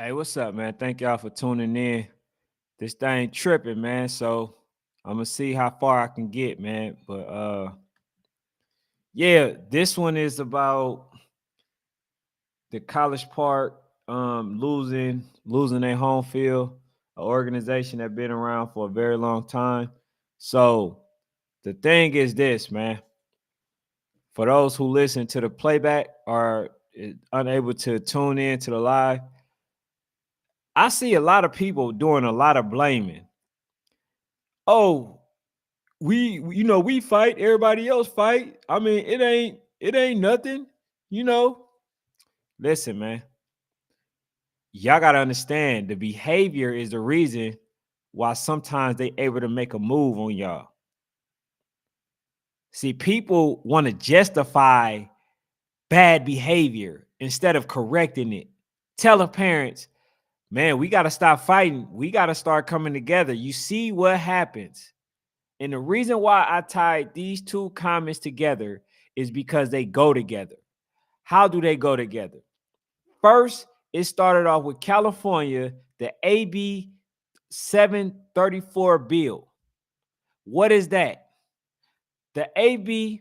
Hey, what's up, man? Thank y'all for tuning in. This thing tripping, man. So I'm gonna see how far I can get, man. But yeah, this one is about the College Park losing their home field, an organization that been around for a very long time. So the thing is this, man. For those who listen to the playback or unable to tune in to the live, I see a lot of people doing a lot of blaming. Oh, we fight, everybody else fight. I mean, it ain't nothing, you know. Listen, man, y'all gotta understand the behavior is the reason why sometimes they able to make a move on y'all. See, people want to justify bad behavior instead of correcting it. Telling parents, man, we gotta stop fighting, we gotta start coming together. You see what happens. And the reason why I tied these two comments together is because they go together. How do they go together? First, it started off with California, the AB 734 bill. What is that? The AB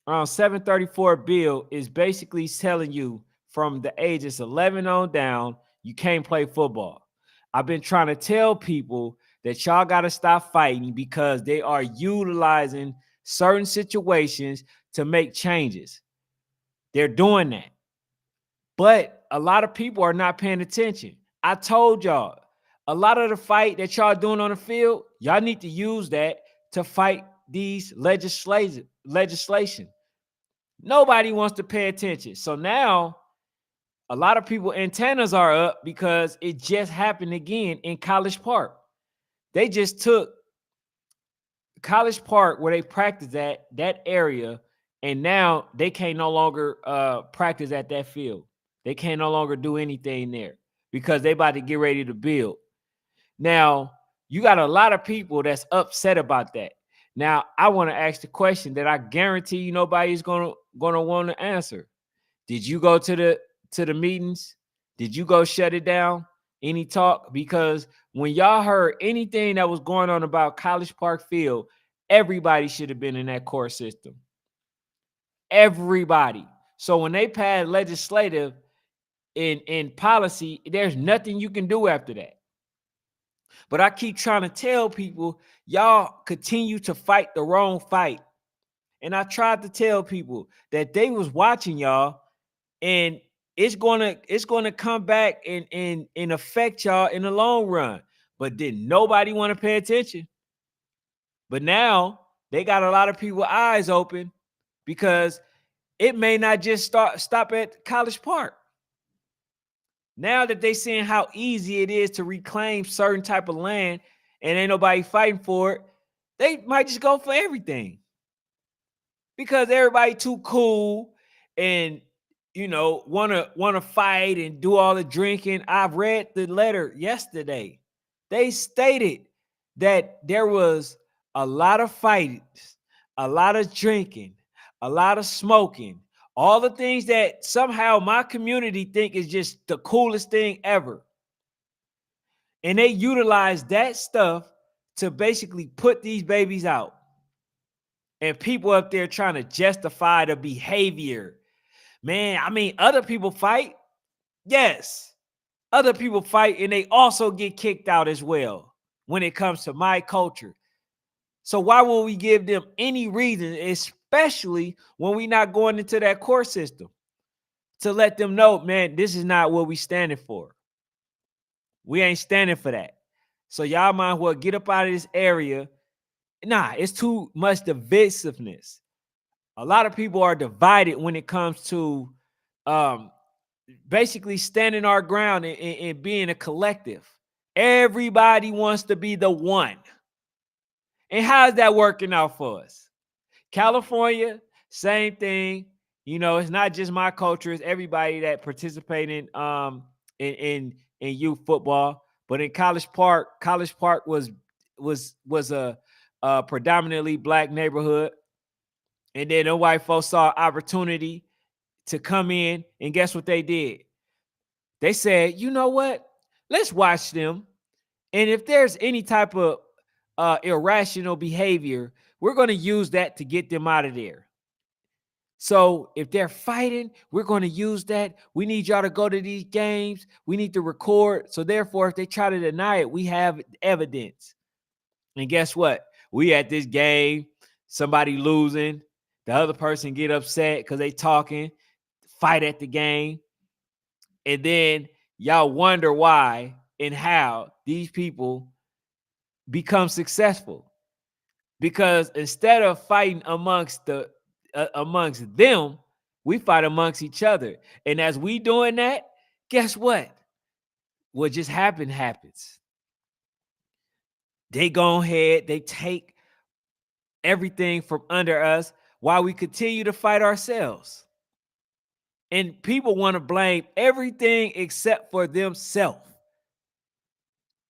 734 bill is basically telling you from the ages 11 on down, you can't play football. I've been trying to tell people that y'all got to stop fighting because they are utilizing certain situations to make changes. They're doing that. But a lot of people are not paying attention. I told y'all, a lot of the fight that y'all doing on the field, y'all need to use that to fight these legislation. Nobody wants to pay attention. So now a lot of people antennas are up because it just happened again in College Park. They just took College Park where they practice at that area, and now they can't no longer practice at that field. They can't no longer do anything there because they about to get ready to build. Now, you got a lot of people that's upset about that. Now, I want to ask the question that I guarantee you nobody's gonna want to answer. Did you go to the meetings? Did you go shut it down? Any talk? Because when y'all heard anything that was going on about College Park Field, everybody should have been in that court system. Everybody. So when they passed legislative in policy, there's nothing you can do after that. But I keep trying to tell people, y'all continue to fight the wrong fight. And I tried to tell people that they was watching y'all, and it's gonna come back and affect y'all in the long run. But did nobody want to pay attention? But now they got a lot of people eyes open because it may not just stop at College Park. Now that they seeing how easy it is to reclaim certain type of land and ain't nobody fighting for it, they might just go for everything because everybody too cool and wanna fight and do all the drinking. I've read the letter yesterday. They stated that there was a lot of fighting, a lot of drinking, a lot of smoking, all the things that somehow my community think is just the coolest thing ever. And they utilize that stuff to basically put these babies out. And people up there trying to justify the behavior. Man, I mean, other people fight. Yes. Other people fight and they also get kicked out as well when it comes to my culture. So why would we give them any reason, especially when we not going into that court system, to let them know, man, this is not what we standing for. We ain't standing for that. So y'all might as well get up out of this area. Nah, it's too much divisiveness. A lot of people are divided when it comes to basically standing our ground and being a collective. Everybody wants to be the one. And how's that working out for us? California, same thing. It's not just my culture; it's everybody that participated in youth football. But in College Park was a predominantly black neighborhood, and then the white folks saw opportunity to come in, and guess what they did? They said, you know what? Let's watch them. And if there's any type of irrational behavior, we're going to use that to get them out of there. So if they're fighting, we're going to use that. We need y'all to go to these games. We need to record. So therefore, if they try to deny it, we have evidence. And guess what? We at this game, somebody losing, the other person get upset because they talking, fight at the game. And then y'all wonder why and how these people become successful. Because instead of fighting amongst them, we fight amongst each other. And as we doing that, guess what? What just happens. They go ahead, they take everything from under us while we continue to fight ourselves. And people want to blame everything except for themselves.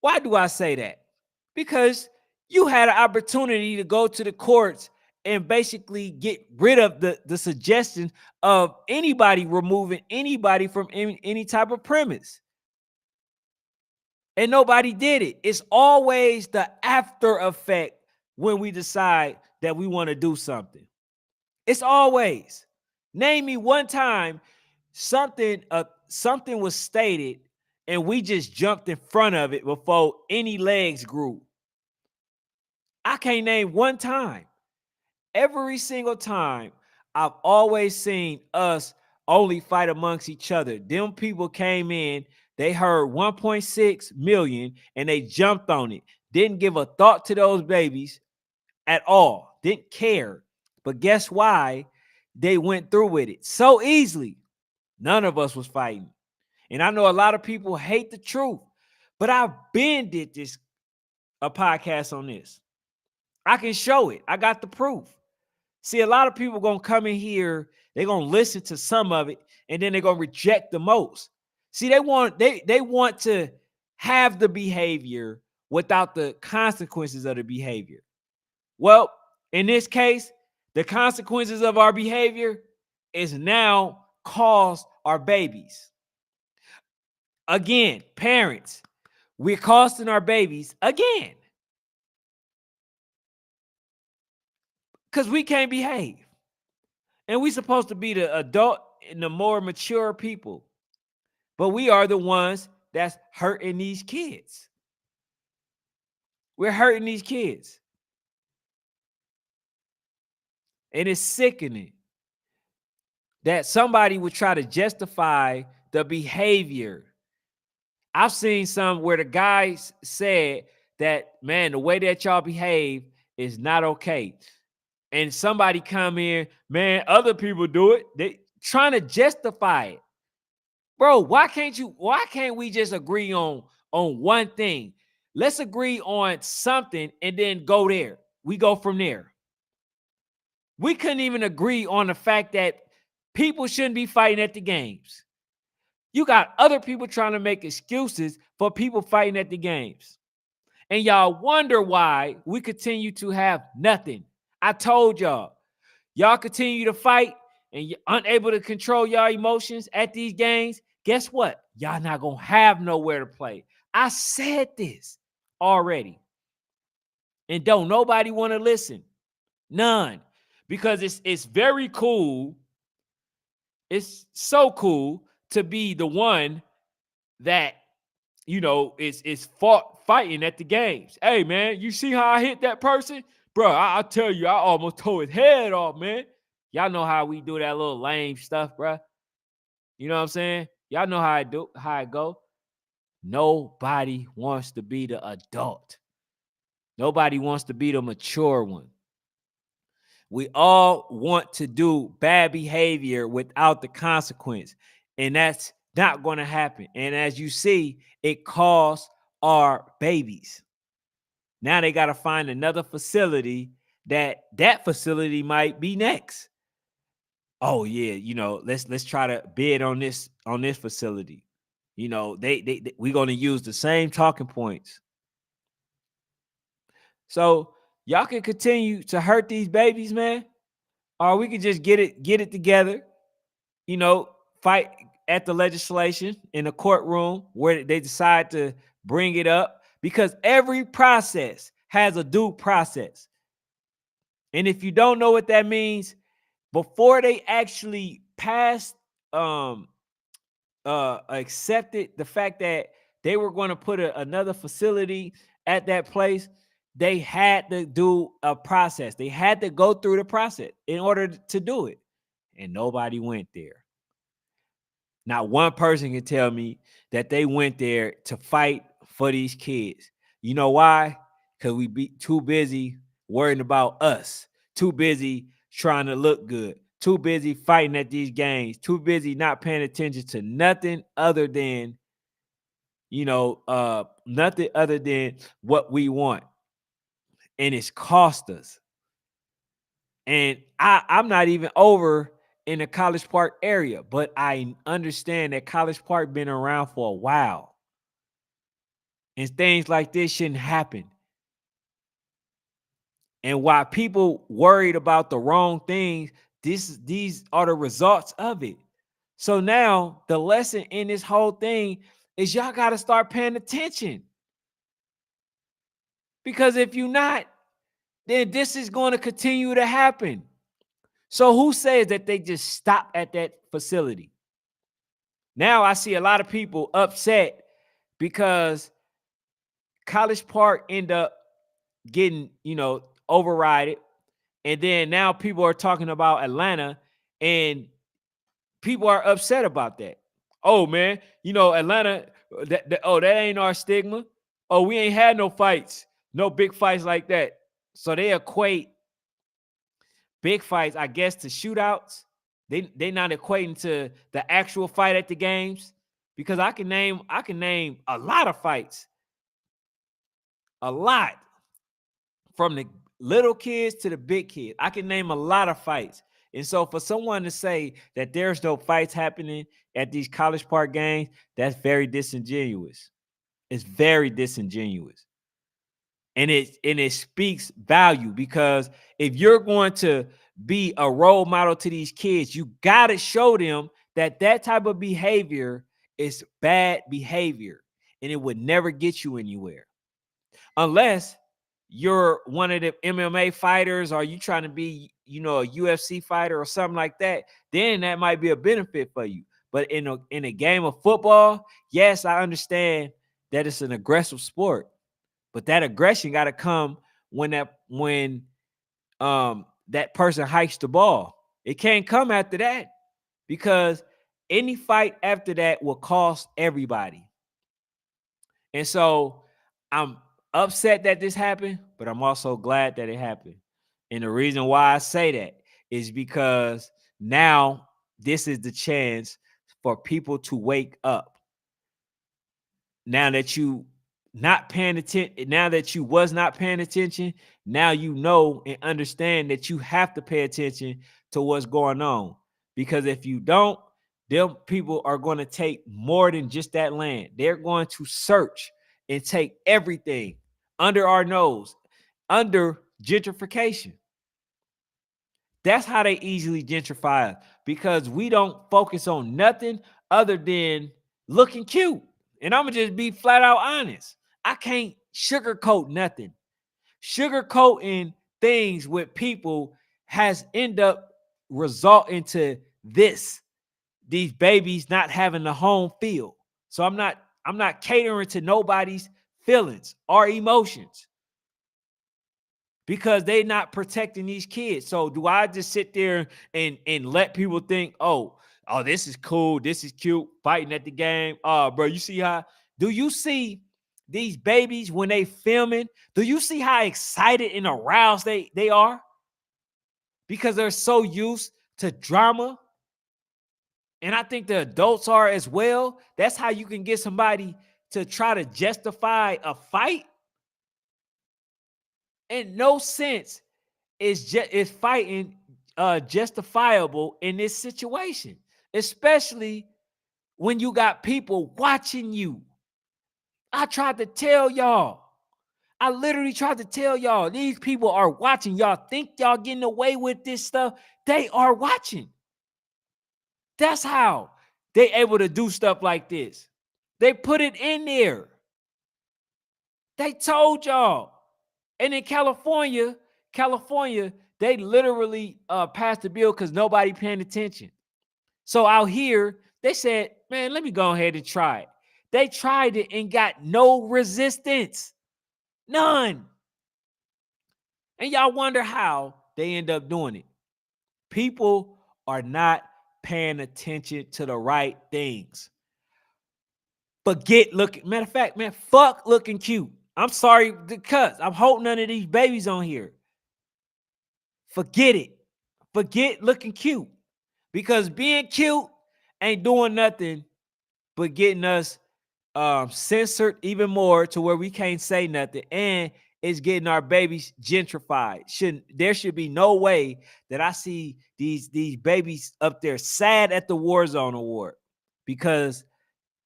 Why do I say that? Because you had an opportunity to go to the courts and basically get rid of the suggestion of anybody removing anybody from any type of premise. And nobody did it. It's always the after effect when we decide that we want to do something. It's always. Name me one time something was stated and we just jumped in front of it before any legs grew. I can't name one time. Every single time, I've always seen us only fight amongst each other. Them people came in, they heard 1.6 million and they jumped on it. Didn't give a thought to those babies at all. Didn't care. But guess why? They went through with it so easily. None of us was fighting. And I know a lot of people hate the truth, but I've been did this a podcast on this. I can show it. I got the proof. See, a lot of people gonna come in here, they're gonna listen to some of it, and then they're gonna reject the most. See, they want to have the behavior without the consequences of the behavior. Well, in this case, the consequences of our behavior is now cost our babies. Again, parents, we're costing our babies again. Because we can't behave. And we're supposed to be the adult and the more mature people. But we are the ones that's hurting these kids. We're hurting these kids. And it's sickening that somebody would try to justify the behavior. I've seen some where the guys said that, man, the way that y'all behave is not okay. And somebody come in, man, other people do it. They trying to justify it. Bro, why can't we just agree on one thing? Let's agree on something and then go there. We go from there. We couldn't even agree on the fact that people shouldn't be fighting at the games. You got other people trying to make excuses for people fighting at the games. And y'all wonder why we continue to have nothing. I told y'all continue to fight and you're unable to control y'all emotions at these games. Guess what? Y'all not going to have nowhere to play. I said this already. And don't nobody want to listen. None. Because it's very cool. It's so cool to be the one that, you know, is fighting at the games. Hey, man, you see how I hit that person? Bro, I tell you, I almost tore his head off, man. Y'all know how we do that little lame stuff, bro. You know what I'm saying? Y'all know how I go. Nobody wants to be the adult. Nobody wants to be the mature one. We all want to do bad behavior without the consequence. And that's not going to happen. And as you see, it costs our babies. Now they got to find another facility that facility might be next. Oh yeah, you know, let's try to bid on this facility. You know, we're going to use the same talking points. So y'all can continue to hurt these babies, man, or we can just get it together. You know, fight at the legislation in the courtroom where they decide to bring it up, because every process has a due process. And if you don't know what that means, before they actually passed, accepted the fact that they were going to put another facility at that place, they had to do a process. They had to go through the process in order to do it. And nobody went there. Not one person can tell me that they went there to fight for these kids. You know why? Because we be too busy worrying about us, too busy trying to look good, too busy fighting at these games, too busy not paying attention to nothing other than, nothing other than what we want. And it's cost us. And I'm not even over in the College Park area, but I understand that College Park been around for a while. And things like this shouldn't happen. And while people worried about the wrong things, these are the results of it. So now the lesson in this whole thing is y'all got to start paying attention. Because if you're not, then this is going to continue to happen. So who says that they just stop at that facility? Now I see a lot of people upset because College Park end up getting, overrided. And then now people are talking about Atlanta, and people are upset about that. Oh man, Atlanta, that ain't our stigma. Oh, we ain't had no fights, no big fights like that. So they equate big fights, I guess, to shootouts. They not equating to the actual fight at the games, because I can name a lot of fights, a lot, from the little kids to the big kids. I can name a lot of fights. And so for someone to say that there's no fights happening at these College Park games, that's very disingenuous. It's very disingenuous. And it speaks value, because if you're going to be a role model to these kids, you got to show them that type of behavior is bad behavior, and it would never get you anywhere. Unless you're one of the MMA fighters, or you trying to be, a UFC fighter or something like that, then that might be a benefit for you. But in a game of football, yes, I understand that it's an aggressive sport, but that aggression got to come when that person hikes the ball. It can't come after that, because any fight after that will cost everybody. And so I'm upset that this happened, but I'm also glad that it happened. And the reason why I say that is because now this is the chance for people to wake up. Now that you not paying attention, now that you was not paying attention, now you know and understand that you have to pay attention to what's going on. Because if you don't, them people are going to take more than just that land. They're going to search and take everything under our nose, under gentrification. That's how they easily gentrify, because we don't focus on nothing other than looking cute. And I'm going to just be flat out honest. I can't sugarcoat nothing. Sugarcoating things with people has end up resulting to these babies not having the home field. So I'm not catering to nobody's feelings or emotions, because they're not protecting these kids. So do I just sit there and let people think, oh, this is cool, this is cute, fighting at the game? Oh, bro, do you see these babies when they filming? Do you see how excited and aroused they are? Because they're so used to drama. And I think the adults are as well. That's how you can get somebody to try to justify a fight. In no sense is fighting justifiable in this situation, especially when you got people watching you. I tried to tell y'all. I literally tried to tell y'all, these people are watching. Y'all think y'all getting away with this stuff? They are watching. That's how they able to do stuff like this. They put it in there. They told y'all. And in California, they literally passed the bill because nobody paying attention. So out here, they said, man, let me go ahead and try it. They tried it and got no resistance. None. And y'all wonder how they end up doing it. People are not paying attention to the right things. Forget looking. Matter of fact, man, fuck looking cute. I'm sorry to cuss. I'm holding none of these babies on here. Forget it. Forget looking cute. Because being cute ain't doing nothing but getting us censored even more to where we can't say nothing, and it's getting our babies gentrified. There should be no way that I see these babies up there sad at the Warzone Award because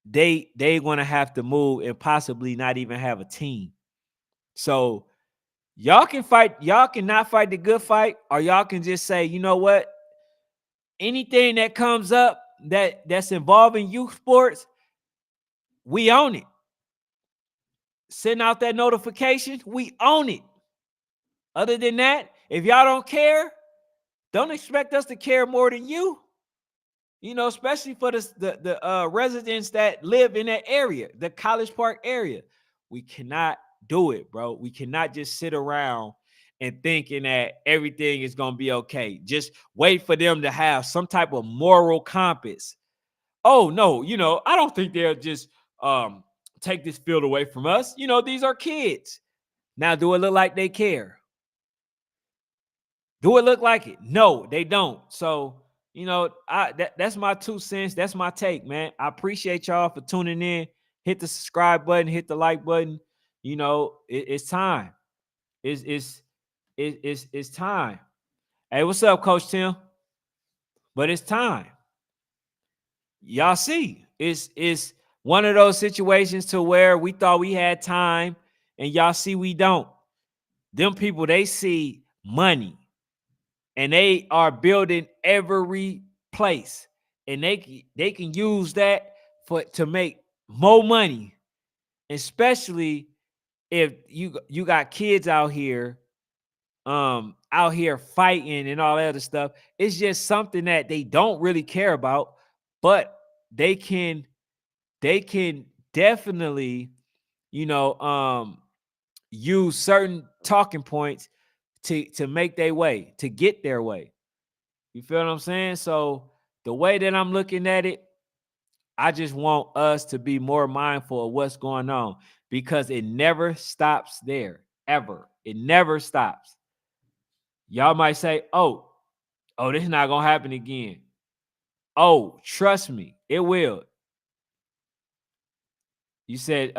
they gonna have to move and possibly not even have a team. So y'all can fight, y'all cannot fight the good fight, or y'all can just say, you know what? Anything that comes up that's involving youth sports, we own it. Send out that notification, we own it. Other than that, if y'all don't care, don't expect us to care more than you. You know, especially for the residents that live in that area, the College Park area. We cannot do it, bro. We cannot just sit around and thinking that everything is going to be okay. Just wait for them to have some type of moral compass. Oh, no, you know, I don't think they'll just take this field away from us. You know, these are kids. Now, do it look like they care? Do it look like it? No, they don't. So, you know, that's my 2 cents. That's my take, man. I appreciate y'all for tuning in. Hit the subscribe button, hit the like button. You know, it's time. It's time. Hey, what's up, Coach Tim? But it's time. Y'all see, it's one of those situations to where we thought we had time, and y'all see we don't. Them people, they see money. And they are building every place, and they can use that to make more money, especially if you got kids out here fighting and all that other stuff. It's just something that they don't really care about, but they can definitely, you know, use certain talking points to make their way, to get their way. You feel what I'm saying? So the way that I'm looking at it, I just want us to be more mindful of what's going on, because it never stops there, ever. It never stops. Y'all might say, oh, this is not going to happen again. Oh, trust me, it will. You said,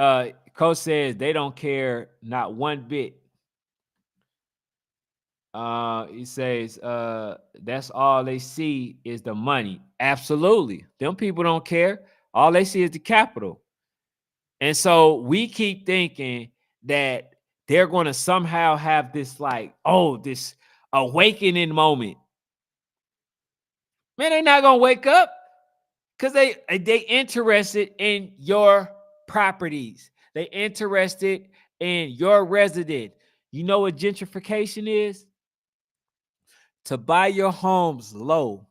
Coach says they don't care not one bit. He says, that's all they see is the money. Absolutely. Them people don't care. All they see is the capital. And so we keep thinking that they're going to somehow have this this awakening moment. Man, they're not going to wake up because they interested in your properties. They interested in your resident. You know what gentrification is? To buy your homes low,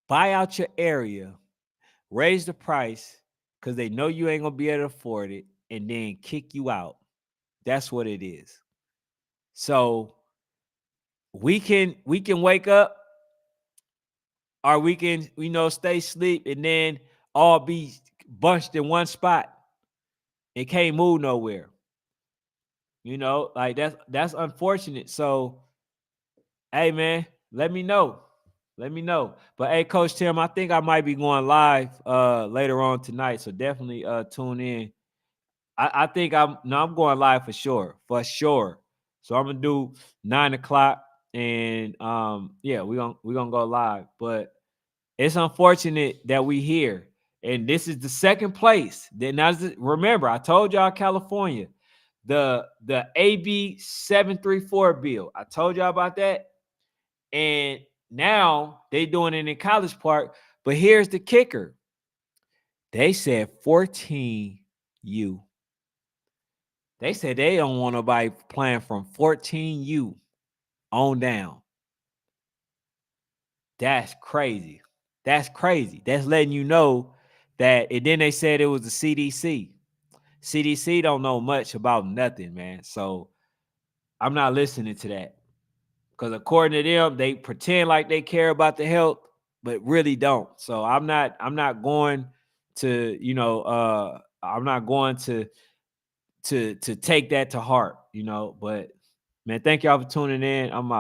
buy out your area, raise the price because they know you ain't gonna be able to afford it, and then kick you out. That's what it is. So we can wake up, or we can, you know, stay asleep and then all be bunched in one spot and can't move nowhere. You know, like that's unfortunate. So hey, man, let me know. Let me know. But hey, Coach Tim, I think I might be going live later on tonight. So definitely tune in. I think I'm going live for sure. For sure. So I'm gonna do 9:00, and yeah, we're gonna go live. But it's unfortunate that we here. And this is the second place. Then remember, I told y'all California, the AB734 bill. I told y'all about that. And now they doing it in College Park, But here's the kicker. They said 14U. They said they don't want nobody playing from 14U on down. That's crazy. That's crazy. That's letting you know that. And then they said it was the CDC. CDC don't know much about nothing, man. So I'm not listening to that. Because according to them, they pretend like they care about the health, but really don't. So I'm not going to, I'm not going to take that to heart, But man, thank y'all for tuning in. I'm out.